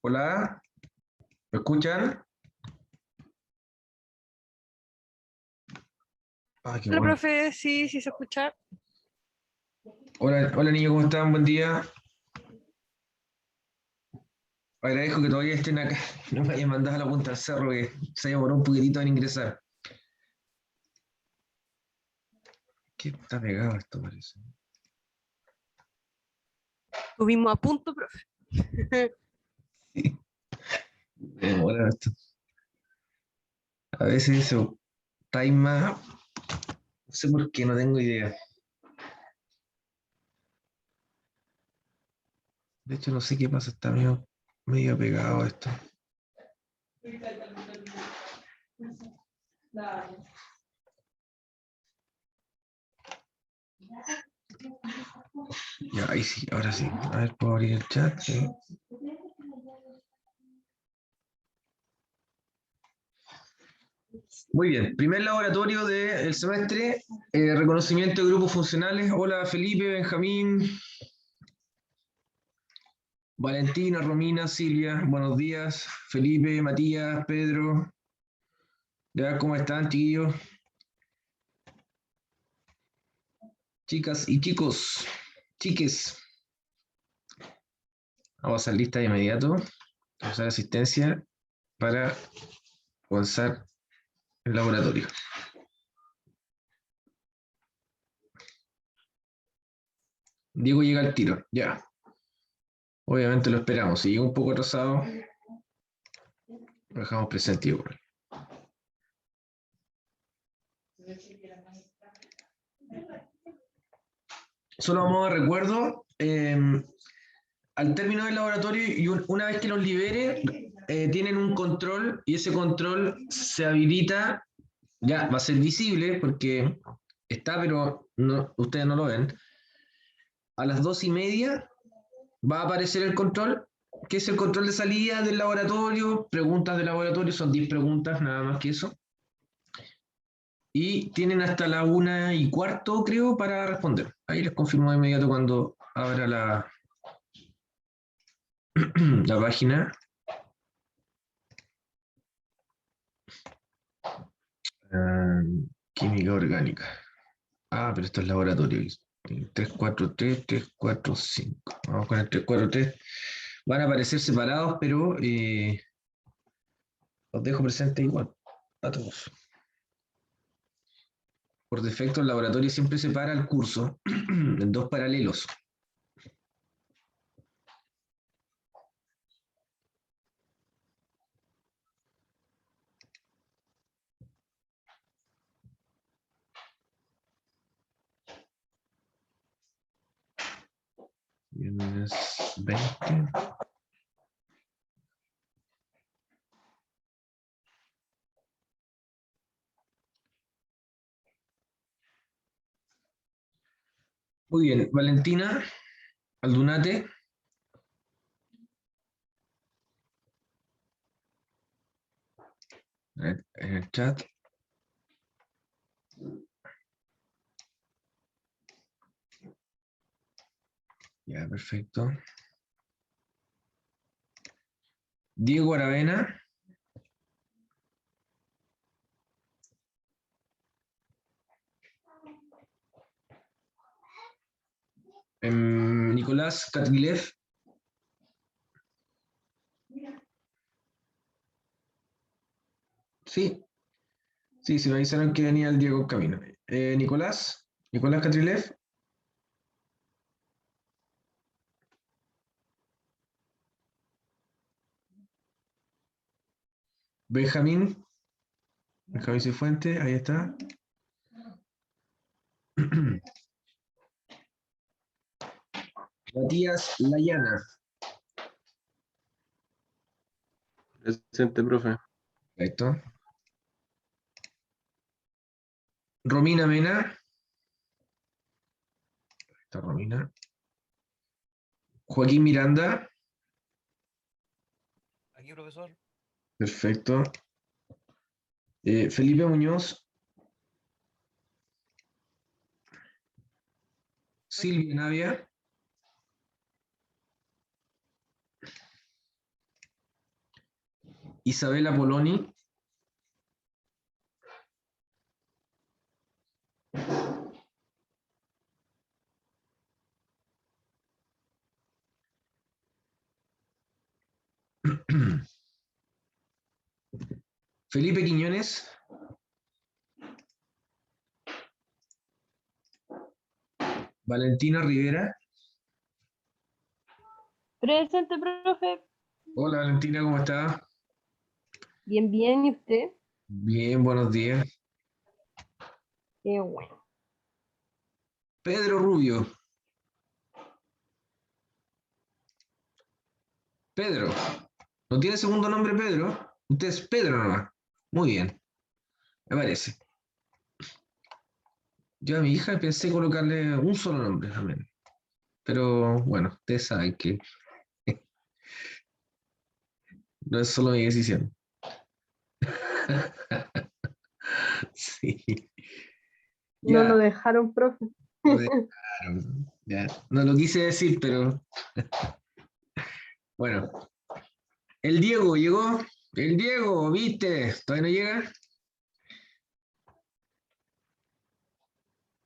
Hola, ¿me escuchan? Ah, qué Hola, bueno. profe, sí, sí se escucha. Hola, hola niños, ¿cómo están? Buen día. Agradezco que todavía estén acá. No me hayan mandado a la punta del cerro que se demoró un poquitito en ingresar. ¿Qué está pegado esto, parece? Estuvimos a punto, profe. Me demora esto. A veces eso time más. No sé por qué, no tengo idea. De hecho, no sé qué pasa, está medio pegado esto. Ya, ahí sí, ahora sí. A ver, puedo abrir el chat. Sí. Muy bien, primer laboratorio del semestre, reconocimiento de grupos funcionales. Hola Felipe, Benjamín, Valentina, Romina, Silvia, buenos días. Felipe, Matías, Pedro, ya, ¿cómo están, chiquillos? Chicas y chicos, chiques. Vamos a hacer lista de inmediato. Vamos a hacer asistencia para comenzar el laboratorio. Diego llega al tiro, ya. Obviamente lo esperamos. Si llega un poco atrasado, lo dejamos presente igual. Solo a modo de recuerdo, al término del laboratorio y una vez que los libere, tienen un control y ese control se habilita, ya va a ser visible porque está, pero no, ustedes no lo ven. A las 2:30 va a aparecer el control, que es el control de salida del laboratorio, preguntas del laboratorio, son 10 preguntas, nada más que eso. Y tienen hasta la 1:15, creo, para responder. Ahí les confirmo de inmediato cuando abra la página. Química orgánica. Ah, pero esto es laboratorio. 343, 345. Vamos con el 343. Van a aparecer separados, pero los dejo presentes igual a todos. Por defecto, el laboratorio siempre separa el curso en dos paralelos. Viernes 20. Muy bien, Valentina Aldunate. En el chat. Ya, perfecto. Diego Aravena. Nicolás Catrilev. Sí, sí, me avisaron que venía el Diego en camino. Nicolás Catrilev. Benjamín Cifuentes, ahí está. Matías Layana. Presente, profe. Perfecto. Romina Mena. Está Romina. Joaquín Miranda. Aquí, profesor. Perfecto. Felipe Muñoz. Silvia Navia. Isabela Poloni. Felipe Quiñones. Valentina Rivera. Presente, profe. Hola Valentina, ¿cómo estás? Bien, bien, ¿y usted? Bien, buenos días. Qué bueno. Pedro Rubio. Pedro. ¿No tiene segundo nombre Pedro? Usted es Pedro nomás. Muy bien, me parece. Yo a mi hija pensé colocarle un solo nombre también. Pero bueno, ustedes saben que no es solo mi decisión. Sí. No lo Ya, dejaron, profe. lo dejaron. Ya. No lo quise decir, pero bueno. El Diego llegó. El Diego, ¿viste? Todavía no llega.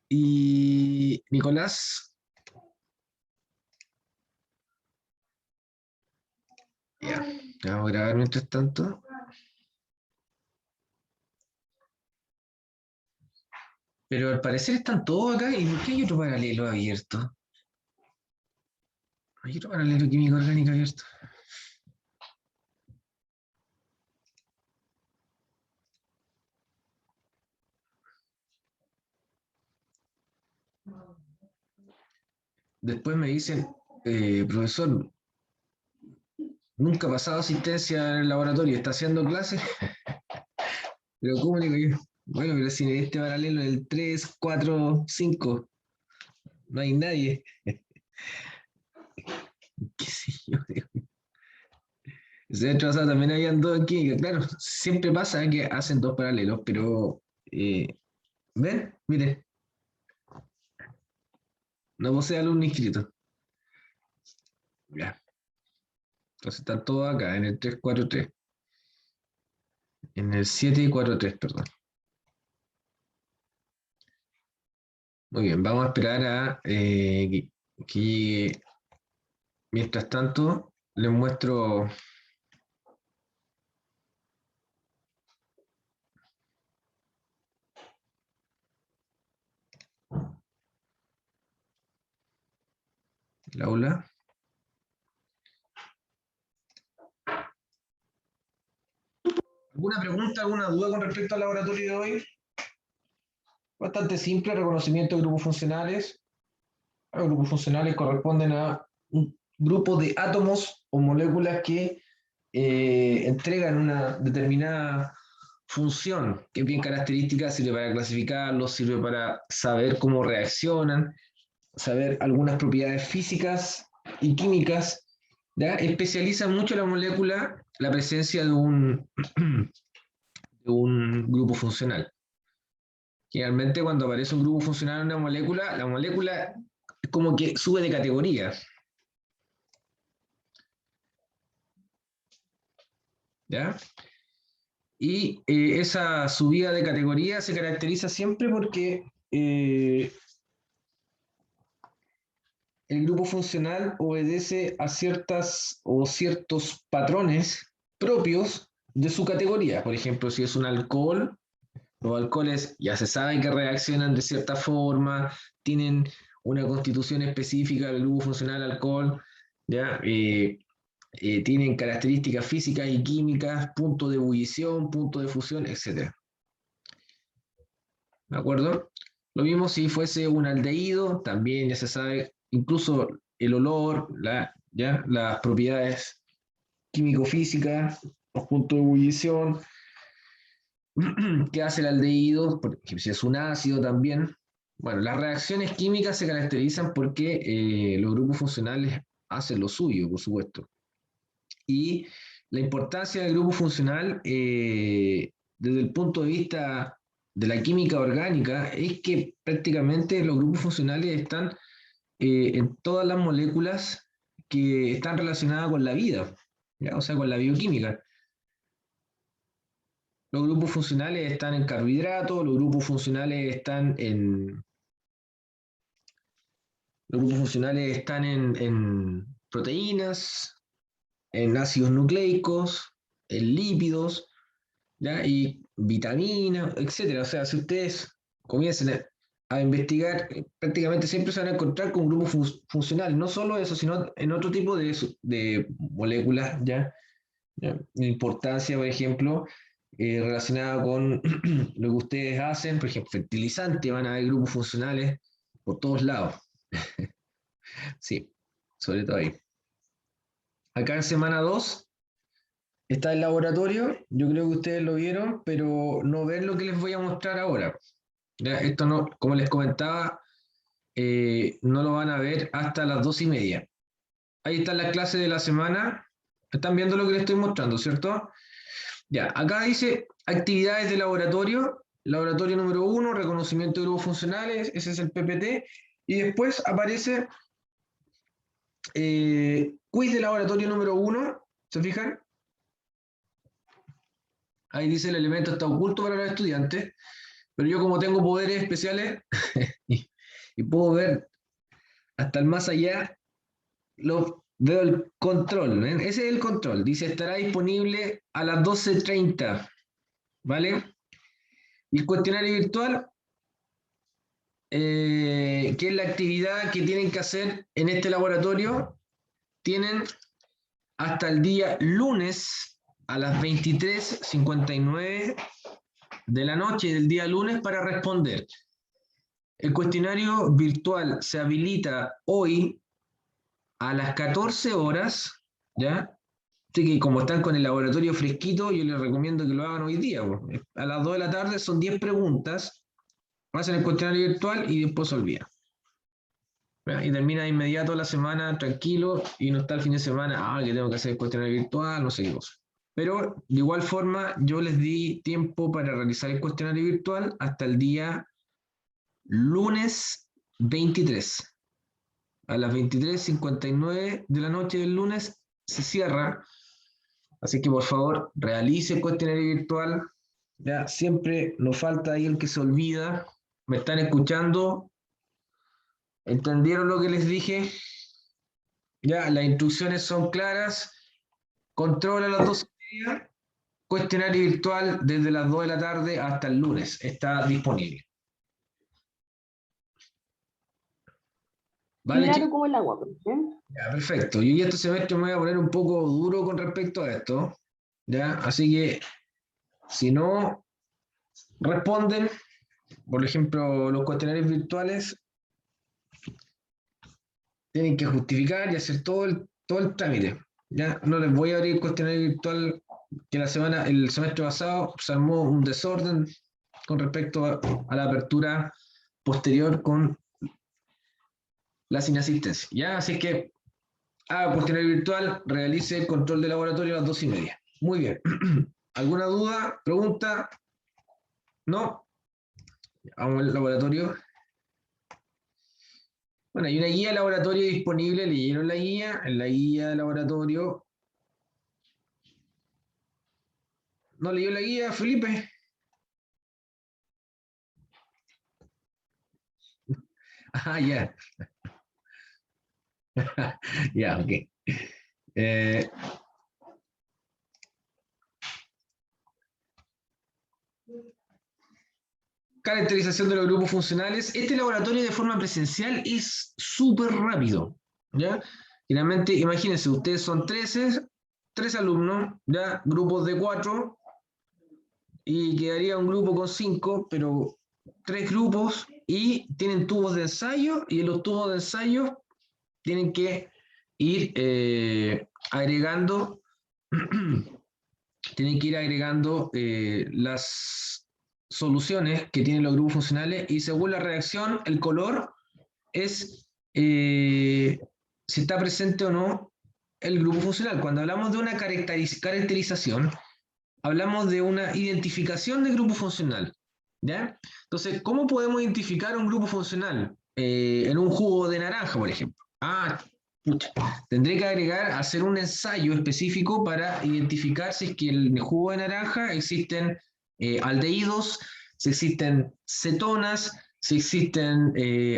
Y Nicolás. Ya. Vamos a grabar mientras tanto. Pero al parecer están todos acá. ¿Y por qué hay otro paralelo abierto? Hay otro paralelo química orgánica abierto. Después me dicen, profesor, nunca ha pasado asistencia en el laboratorio, está haciendo clases. Pero ¿cómo le digo yo? Bueno, pero si en este paralelo, en el 3, 4, 5, no hay nadie. ¿Qué sé yo? Ese año pasado también habían dos en química. Claro, siempre pasa que hacen dos paralelos, pero ¿ven? Mire, no posee alumno inscrito. Ya. Entonces están todos acá, en el 3, 4, 3. En el 7, 4, 3, perdón. Muy bien, vamos a esperar a que llegue. Mientras tanto, les muestro el aula. ¿Alguna pregunta, alguna duda con respecto al laboratorio de hoy? Bastante simple, reconocimiento de grupos funcionales. Los grupos funcionales corresponden a un grupo de átomos o moléculas que entregan una determinada función, que es bien característica, sirve para clasificarlos, sirve para saber cómo reaccionan, saber algunas propiedades físicas y químicas. ¿Ya? Especializa mucho la molécula la presencia de de un grupo funcional. Generalmente cuando aparece un grupo funcional en una molécula, la molécula es como que sube de categoría. ¿Ya? Y esa subida de categoría se caracteriza siempre porque el grupo funcional obedece a ciertas o ciertos patrones propios de su categoría. Por ejemplo, si es un alcohol, los alcoholes ya se sabe que reaccionan de cierta forma, tienen una constitución específica del grupo funcional alcohol, ¿ya? Tienen características físicas y químicas, punto de ebullición, punto de fusión, etc. ¿De acuerdo? Lo mismo si fuese un aldehído, también ya se sabe, incluso el olor, ¿ya? Las propiedades químico-físicas, los puntos de ebullición, qué hace el aldehído, porque si es un ácido también. Bueno, las reacciones químicas se caracterizan porque los grupos funcionales hacen lo suyo, por supuesto. Y la importancia del grupo funcional, desde el punto de vista de la química orgánica, es que prácticamente los grupos funcionales están en todas las moléculas que están relacionadas con la vida, ¿ya? O sea, con la bioquímica. Los grupos funcionales están en carbohidratos, los grupos funcionales están en proteínas, en ácidos nucleicos, en lípidos, ¿ya? Y vitaminas, etcétera. O sea, si ustedes comiencen a investigar, prácticamente siempre se van a encontrar con grupos funcionales. No solo eso, sino en otro tipo de moléculas, ¿ya? ¿Ya? De importancia, por ejemplo, relacionada con lo que ustedes hacen, por ejemplo, fertilizante, van a haber grupos funcionales por todos lados. Sí, sobre todo ahí. Acá en semana 2 está el laboratorio, yo creo que ustedes lo vieron, pero no ven lo que les voy a mostrar ahora. ¿Ya? Esto no, como les comentaba, no lo van a ver hasta las 2:30. Ahí están las clases de la semana. Están viendo lo que les estoy mostrando, ¿cierto? Ya, acá dice actividades de laboratorio. Laboratorio número 1, reconocimiento de grupos funcionales, ese es el PPT. Y después aparece quiz de laboratorio número 1, ¿se fijan? Ahí dice el elemento está oculto para los estudiantes, pero yo como tengo poderes especiales y puedo ver hasta el más allá, veo el control, ¿ven? Ese es el control, dice estará disponible a las 12:30, ¿vale? Y el cuestionario virtual, que es la actividad que tienen que hacer en este laboratorio, tienen hasta el día lunes a las 23:59 de la noche del día lunes para responder. El cuestionario virtual se habilita hoy a las 14 horas, ¿ya? Así que como están con el laboratorio fresquito, yo les recomiendo que lo hagan hoy día. A las 2 de la tarde son 10 preguntas, hacen el cuestionario virtual y después se olvida. Y termina de inmediato la semana tranquilo y no está el fin de semana, que tengo que hacer el cuestionario virtual, no sé qué cosa. Pero de igual forma yo les di tiempo para realizar el cuestionario virtual hasta el día lunes 23. A las 23:59 de la noche del lunes se cierra. Así que por favor realice el cuestionario virtual. Ya siempre nos falta ahí el que se olvida. ¿Me están escuchando? ¿Entendieron lo que les dije? Ya, las instrucciones son claras. Control a las 12:30. Cuestionario virtual desde las 2 de la tarde hasta el lunes. Está disponible. ¿Vale, Claro chicos? como el agua, profe. Ya, perfecto. Yo ya este semestre me voy a poner un poco duro con respecto a esto. ¿Ya? Así que si no responden, por ejemplo, los cuestionarios virtuales, tienen que justificar y hacer todo el trámite. ¿Ya? No les voy a abrir el cuestionario virtual que el semestre pasado se armó un desorden con respecto a la apertura posterior con las inasistencias. ¿Ya? Así que haga cuestionario virtual, realice el control de laboratorio a las 2:30. Muy bien. ¿Alguna duda? ¿Pregunta? ¿No? Vamos al laboratorio. Bueno, hay una guía de laboratorio disponible. ¿Leyeron la guía? En la guía de laboratorio. ¿No leyó la guía, Felipe? Ah, ya. Ya, ok. Caracterización de los grupos funcionales. Este laboratorio de forma presencial es súper rápido, ¿ya? Finalmente, imagínense, ustedes son 3 alumnos, ¿ya? Grupos de 4, y quedaría un grupo con 5, pero 3 grupos, y tienen tubos de ensayo, y en los tubos de ensayo tienen que ir agregando las soluciones que tienen los grupos funcionales, y según la reacción, el color es si está presente o no el grupo funcional. Cuando hablamos de una caracterización, hablamos de una identificación de grupo funcional, ¿ya? Entonces, ¿cómo podemos identificar un grupo funcional? En un jugo de naranja, por ejemplo. Pucha, tendré que hacer un ensayo específico para identificar si es que en el jugo de naranja existen aldehídos, si existen cetonas, si existen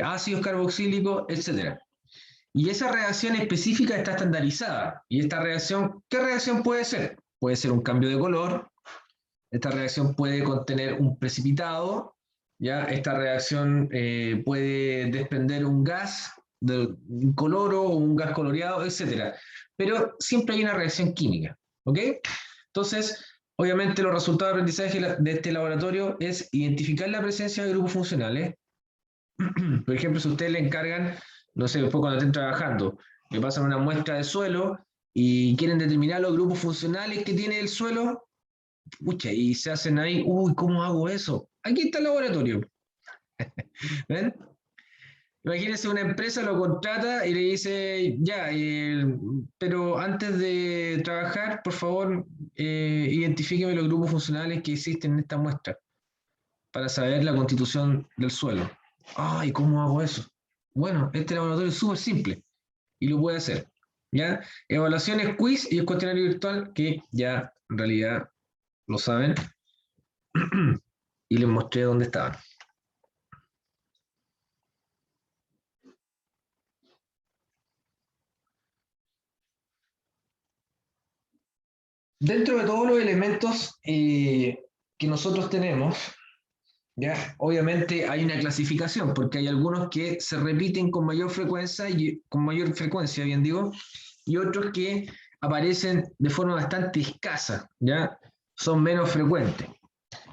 ácidos carboxílicos, etc. Y esa reacción específica está estandarizada. Y esta reacción, ¿qué reacción puede ser? Puede ser un cambio de color, esta reacción puede contener un precipitado, ¿ya? Esta reacción puede desprender un gas un coloro o un gas coloreado, etc. Pero siempre hay una reacción química, ¿ok? Entonces, obviamente los resultados de aprendizaje de este laboratorio es identificar la presencia de grupos funcionales. Por ejemplo, si ustedes le encargan, no sé, después cuando estén trabajando, le pasan una muestra de suelo y quieren determinar los grupos funcionales que tiene el suelo, pucha, y se hacen ahí, uy, ¿cómo hago eso? Aquí está el laboratorio. ¿Ven? Imagínense una empresa lo contrata y le dice, ya, pero antes de trabajar, por favor, identifíqueme los grupos funcionales que existen en esta muestra para saber la constitución del suelo. Ay, ¿cómo hago eso? Bueno, este laboratorio es súper simple y lo puede hacer. ¿Ya? Evaluaciones, quiz y el cuestionario virtual que ya en realidad lo saben y les mostré dónde estaban. Dentro de todos los elementos que nosotros tenemos, ¿ya? Obviamente hay una clasificación, porque hay algunos que se repiten con mayor frecuencia, bien digo, y otros que aparecen de forma bastante escasa, ¿ya? Son menos frecuentes.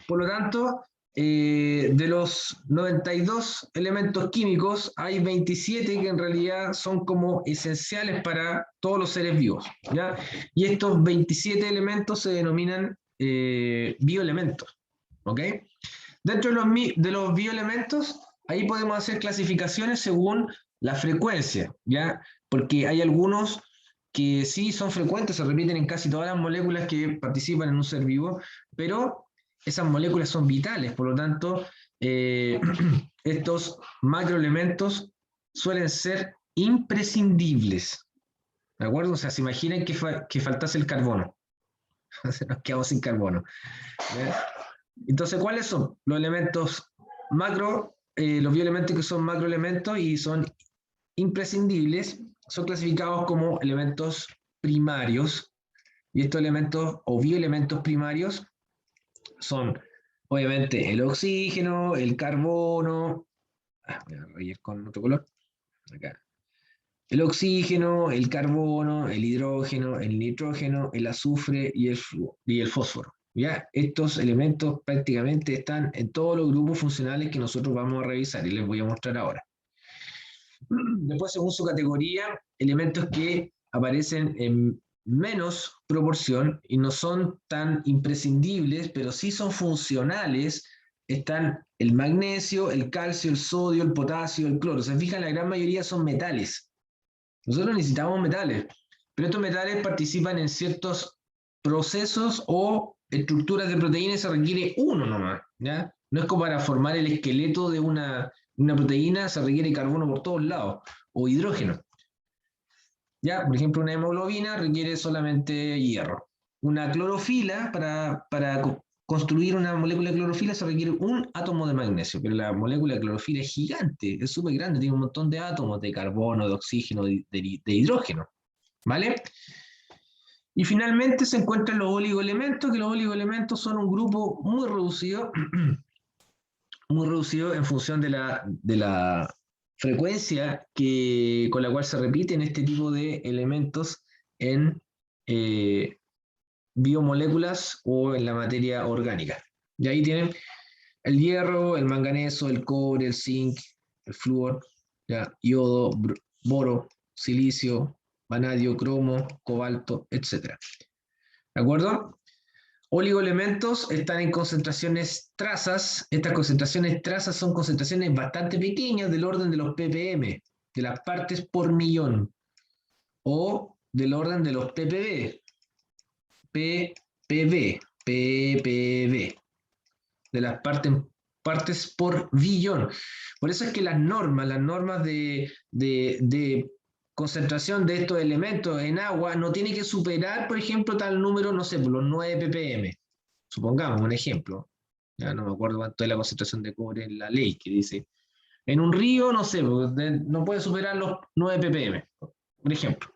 Por lo tanto, de los 92 elementos químicos, hay 27 que en realidad son como esenciales para todos los seres vivos, ¿ya? Y estos 27 elementos se denominan bioelementos, ¿ok? Dentro de los bioelementos, ahí podemos hacer clasificaciones según la frecuencia, ¿ya? Porque hay algunos que sí son frecuentes, se repiten en casi todas las moléculas que participan en un ser vivo, pero esas moléculas son vitales, por lo tanto, estos macroelementos suelen ser imprescindibles, ¿de acuerdo? O sea, se imaginen que faltase el carbono, nos quedamos sin carbono, ¿ya? Entonces, ¿cuáles son los elementos macro, los bioelementos que son macroelementos y son imprescindibles? Son clasificados como elementos primarios, y estos elementos o bioelementos primarios son obviamente el oxígeno, el carbono, voy a reír con otro color, acá. El oxígeno, el carbono, el hidrógeno, el nitrógeno, el azufre y el fósforo. ¿Ya? Estos elementos prácticamente están en todos los grupos funcionales que nosotros vamos a revisar y les voy a mostrar ahora. Después, según su categoría, elementos que aparecen en menos proporción y no son tan imprescindibles, pero sí son funcionales, están el magnesio, el calcio, el sodio, el potasio, el cloro. Se fijan, la gran mayoría son metales. Nosotros necesitamos metales, pero estos metales participan en ciertos procesos o estructuras de proteínas y se requiere uno nomás, ¿ya? No es como para formar el esqueleto de una proteína, se requiere carbono por todos lados, o hidrógeno. ¿Ya? Por ejemplo, una hemoglobina requiere solamente hierro. Una clorofila, para construir una molécula de clorofila se requiere un átomo de magnesio, pero la molécula de clorofila es gigante, es súper grande, tiene un montón de átomos de carbono, de oxígeno, de hidrógeno, ¿vale? Y finalmente se encuentran los oligoelementos, que los oligoelementos son un grupo muy reducido en función de la frecuencia con la cual se repiten este tipo de elementos en biomoléculas o en la materia orgánica. Y ahí tienen el hierro, el manganeso, el cobre, el zinc, el flúor, ¿ya? Yodo, boro, silicio, vanadio, cromo, cobalto, etc. ¿De acuerdo? Oligoelementos están en concentraciones trazas. Estas concentraciones trazas son concentraciones bastante pequeñas del orden de los ppm, de las partes por millón, o del orden de los ppb, ppb, de las partes por billón. Por eso es que las normas de concentración de estos elementos en agua no tiene que superar, por ejemplo, tal número, no sé, por los 9 ppm. Supongamos un ejemplo. Ya no me acuerdo cuánto es la concentración de cobre en la ley, que dice, en un río, no sé, no puede superar los 9 ppm, por ejemplo.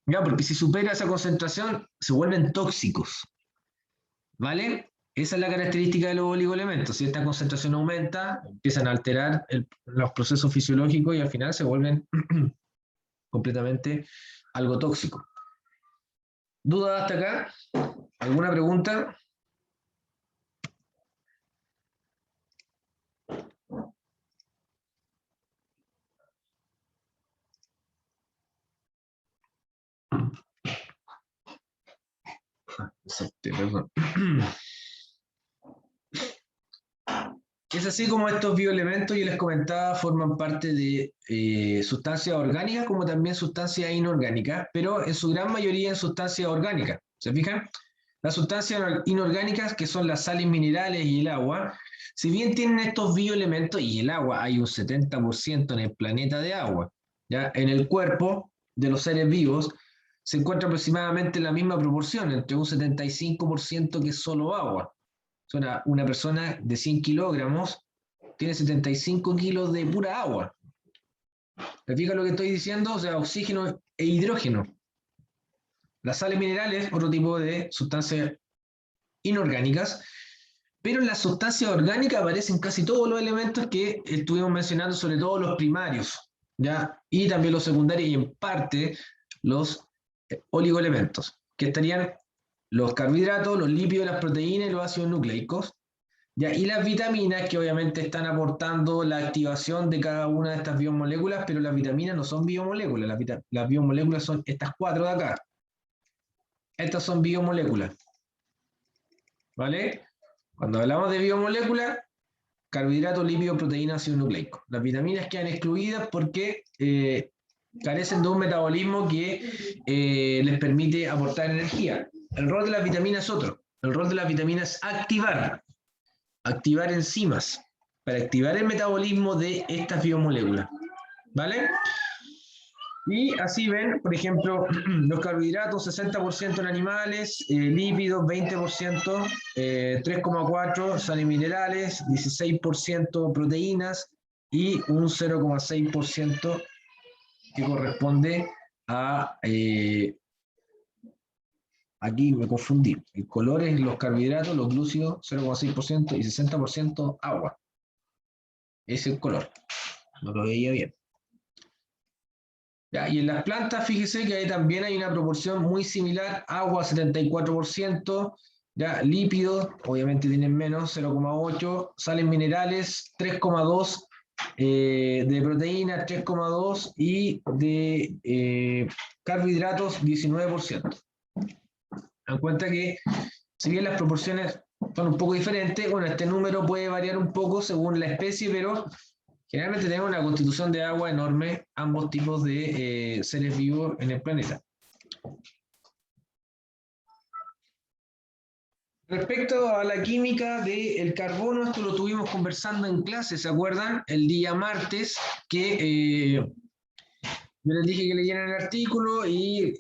Ya, porque si supera esa concentración, se vuelven tóxicos, ¿vale? Esa es la característica de los oligoelementos. Si esta concentración aumenta, empiezan a alterar los procesos fisiológicos y al final se vuelven completamente algo tóxico. ¿Dudas hasta acá? ¿Alguna pregunta? Perdón. Es así como estos bioelementos, yo les comentaba, forman parte de sustancias orgánicas como también sustancias inorgánicas, pero en su gran mayoría en sustancias orgánicas. ¿Se fijan? Las sustancias inorgánicas, que son las sales minerales y el agua, si bien tienen estos bioelementos, y el agua, hay un 70% en el planeta de agua, ¿ya? En el cuerpo de los seres vivos se encuentra aproximadamente la misma proporción, entre un 75% que es solo agua. Una persona de 100 kilogramos tiene 75 kilos de pura agua. ¿Te fijas lo que estoy diciendo? O sea, oxígeno e hidrógeno. Las sales minerales, otro tipo de sustancias inorgánicas, pero en las sustancias orgánicas aparecen casi todos los elementos que estuvimos mencionando, sobre todo los primarios, ¿ya? Y también los secundarios y en parte los oligoelementos, que estarían los carbohidratos, los lípidos, las proteínas y los ácidos nucleicos, ¿ya? Y las vitaminas, que obviamente están aportando la activación de cada una de estas biomoléculas, pero las vitaminas no son biomoléculas, las biomoléculas son estas 4 de acá. Estas son biomoléculas, ¿vale? Cuando hablamos de biomoléculas, carbohidratos, lípidos, proteínas, ácidos nucleicos. Las vitaminas quedan excluidas porque carecen de un metabolismo que les permite aportar energía. El rol de las vitaminas es otro. El rol de las vitaminas es activar enzimas para activar el metabolismo de estas biomoléculas, ¿vale? Y así ven, por ejemplo, los carbohidratos 60% en animales, lípidos 20%, 3,4% sales minerales, 16% proteínas y un 0,6% que corresponde a... aquí me confundí. El color es los carbohidratos, los glúcidos 0,6% y 60% agua. Ese es el color. No lo veía bien. ¿Ya? Y en las plantas, fíjese que ahí también hay una proporción muy similar, agua 74%, ¿ya? Lípidos, obviamente tienen menos, 0,8%, sales minerales 3,2%, de proteínas 3,2% y de carbohidratos 19%. Dan cuenta que, si bien las proporciones son un poco diferentes, bueno, este número puede variar un poco según la especie, pero generalmente tenemos una constitución de agua enorme, ambos tipos de seres vivos en el planeta. Respecto a la química del carbono, esto lo tuvimos conversando en clase, ¿se acuerdan? El día martes, que yo les dije que leyeran el artículo y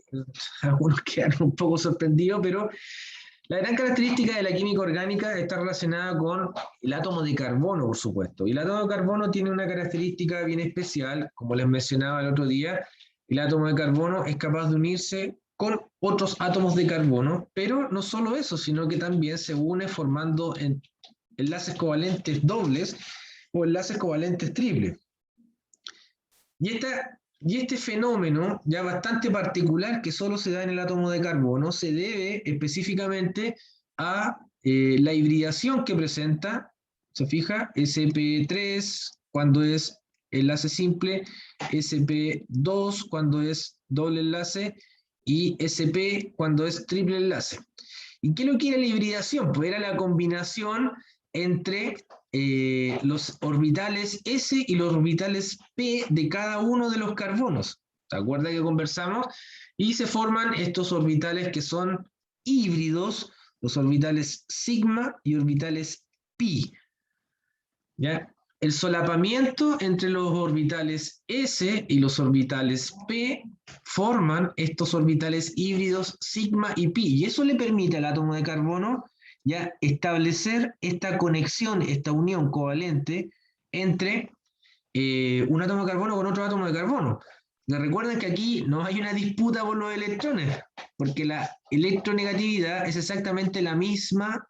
algunos quedaron un poco sorprendidos, pero la gran característica de la química orgánica está relacionada con el átomo de carbono, por supuesto. Y el átomo de carbono tiene una característica bien especial, como les mencionaba el otro día, el átomo de carbono es capaz de unirse con otros átomos de carbono, pero no solo eso, sino que también se une formando enlaces covalentes dobles o enlaces covalentes triples. Y este fenómeno, ya bastante particular, que solo se da en el átomo de carbono, se debe específicamente a la hibridación que presenta, ¿se fija? sp3 cuando es enlace simple, sp2 cuando es doble enlace y sp cuando es triple enlace. ¿Y qué es lo que era la hibridación? Pues era la combinación entre los orbitales S y los orbitales P de cada uno de los carbonos. ¿Se acuerda que conversamos? Y se forman estos orbitales que son híbridos, los orbitales sigma y orbitales pi. ¿Ya? El solapamiento entre los orbitales S y los orbitales P forman estos orbitales híbridos sigma y pi. Y eso le permite al átomo de carbono ya establecer esta conexión, esta unión covalente entre un átomo de carbono con otro átomo de carbono. Y recuerden que aquí no hay una disputa por los electrones, porque la electronegatividad es exactamente la misma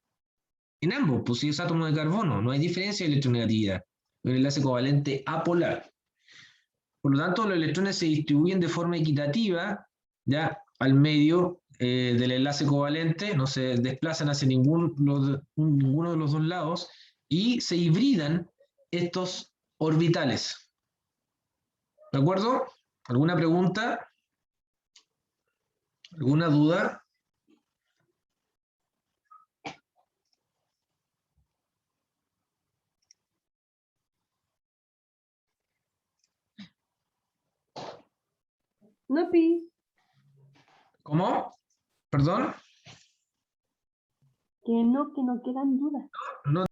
en ambos, pues si es átomo de carbono, no hay diferencia de electronegatividad. Un enlace covalente apolar. Por lo tanto, los electrones se distribuyen de forma equitativa ya al medio del enlace covalente, no se desplazan hacia ninguno de los dos lados y se hibridan estos orbitales. ¿De acuerdo? ¿Alguna pregunta? ¿Alguna duda? No, pi, ¿Cómo? ¿Perdón? que no quedan dudas. No